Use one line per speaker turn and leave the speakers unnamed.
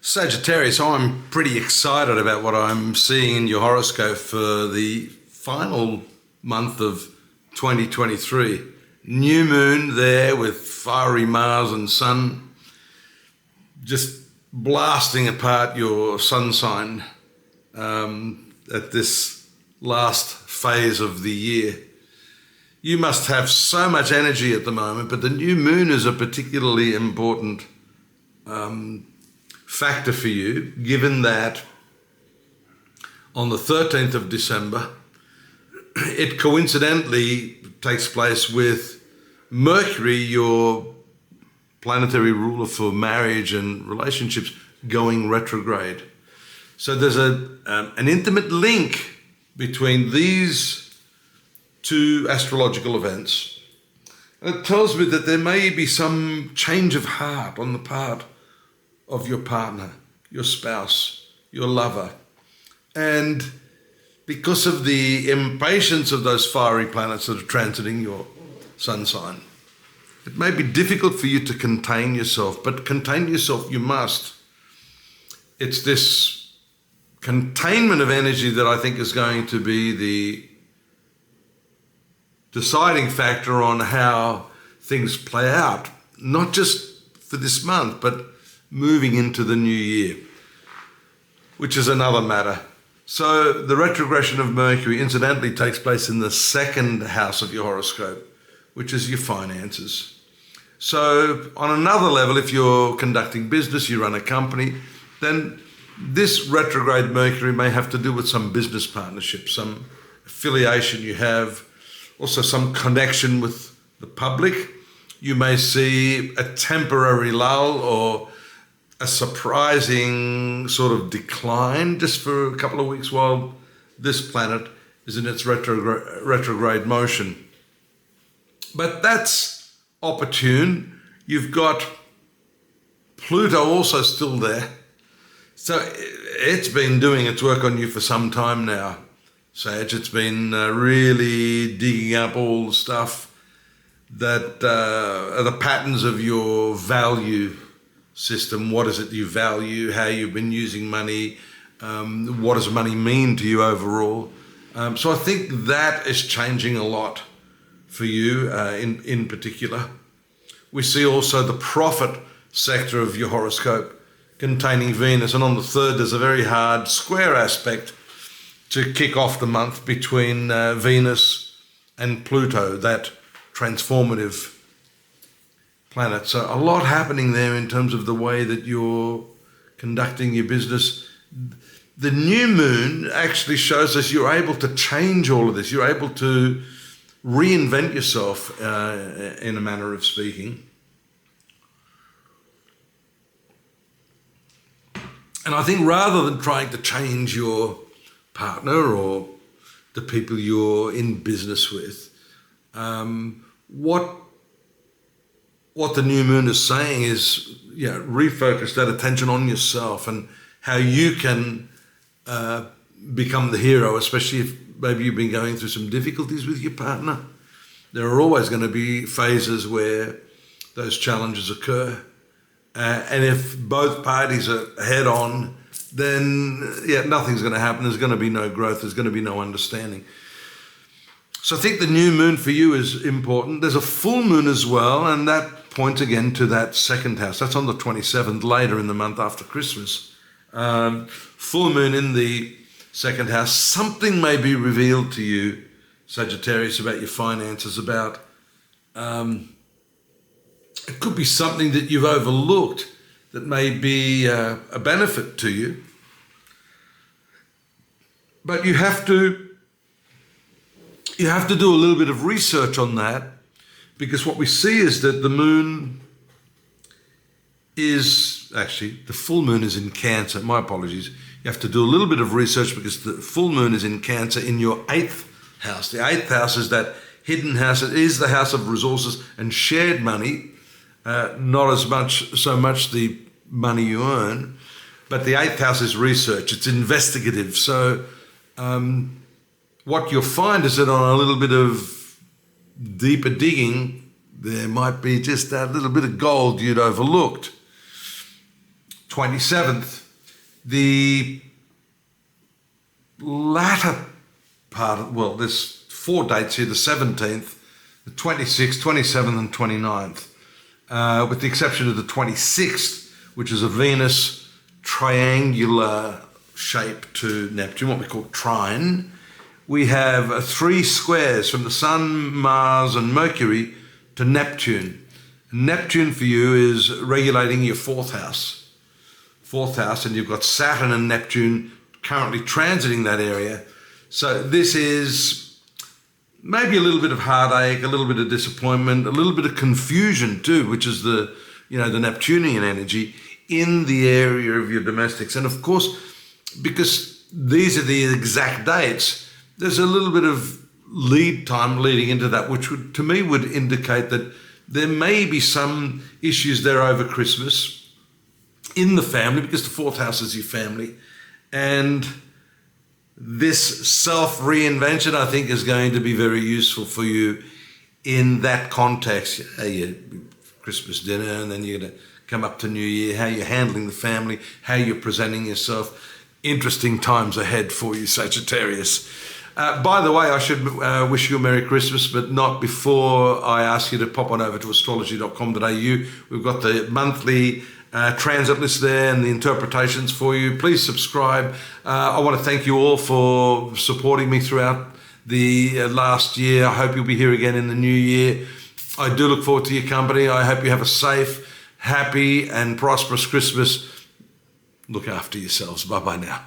Sagittarius, I'm pretty excited about what I'm seeing in your horoscope for the final month of 2023. New moon there with fiery Mars and Sun, just blasting apart your sun sign at this last phase of the year. You must have so much energy at the moment, but the new moon is a particularly important factor for you, given that on the 13th of December, it coincidentally takes place with Mercury, your planetary ruler for marriage and relationships, going retrograde. So there's an intimate link between these two astrological events. It tells me that there may be some change of heart on the part of your partner, your spouse, your lover. And because of the impatience of those fiery planets that are transiting your sun sign, it may be difficult for you to contain yourself, but contain yourself you must. It's this containment of energy that I think is going to be the deciding factor on how things play out, not just for this month, but moving into the new year, which is another matter. So the retrogression of Mercury incidentally takes place in the second house of your horoscope, which is your finances. So on another level, if you're conducting business, you run a company, then this retrograde Mercury may have to do with some business partnership, some affiliation you have, also some connection with the public. You may see a temporary lull or a surprising sort of decline just for a couple of weeks while this planet is in its retrograde motion. But that's opportune. You've got Pluto also still there. So it's been doing its work on you for some time now, Sag. It's been really digging up all the stuff that are the patterns of your value system. What is it you value, how you've been using money, what does money mean to you overall. So I think that is changing a lot for you in particular. We see also the profit sector of your horoscope containing Venus, and on the 3rd there's a very hard square aspect to kick off the month between Venus and Pluto, that transformative planet. So a lot happening there in terms of the way that you're conducting your business. The new moon actually shows us you're able to change all of this. You're able to reinvent yourself in a manner of speaking. And I think rather than trying to change your partner or the people you're in business with, what the new moon is saying is, refocus that attention on yourself and how you can become the hero, especially if maybe you've been going through some difficulties with your partner. There are always going to be phases where those challenges occur. And if both parties are head on, then nothing's going to happen. There's going to be no growth. There's going to be no understanding. So I think the new moon for you is important. There's a full moon as well, and that points again to that second house. That's on the 27th, later in the month after Christmas. Full moon in the second house. Something may be revealed to you, Sagittarius, about your finances, about it could be something that you've overlooked that may be a benefit to you. But you have to do a little bit of research on that, because what we see is that the moon is actually, the full moon is in Cancer. My apologies. You have to do a little bit of research because the full moon is in Cancer in your 8th house. The 8th house is that hidden house. It is the house of resources and shared money, not so much the money you earn, but the 8th house is research. It's investigative. So what you'll find is that on a little bit of deeper digging, there might be just that little bit of gold you'd overlooked. 27th. The latter part of, well, there's 4 dates here, the 17th, the 26th, 27th and 29th, with the exception of the 26th, which is a Venus triangular shape to Neptune, what we call trine. We have 3 squares from the Sun, Mars and Mercury to Neptune. Neptune for you is regulating your 4th house. 4th house, and you've got Saturn and Neptune currently transiting that area. So this is maybe a little bit of heartache, a little bit of disappointment, a little bit of confusion too, which is the Neptunian energy in the area of your domestics. And of course, because these are the exact dates, there's a little bit of lead time leading into that, which would, to me, would indicate that there may be some issues there over Christmas in the family, because the 4th house is your family. And this self-reinvention, I think, is going to be very useful for you in that context. Your Christmas dinner, and then you're going to come up to New Year, how you're handling the family, how you're presenting yourself. Interesting times ahead for you, Sagittarius. By the way, I should wish you a Merry Christmas, but not before I ask you to pop on over to astrology.com.au. We've got the monthly transit list there and the interpretations for you. Please subscribe. I want to thank you all for supporting me throughout the last year. I hope you'll be here again in the new year. I do look forward to your company. I hope you have a safe, happy and prosperous Christmas. Look after yourselves. Bye-bye now.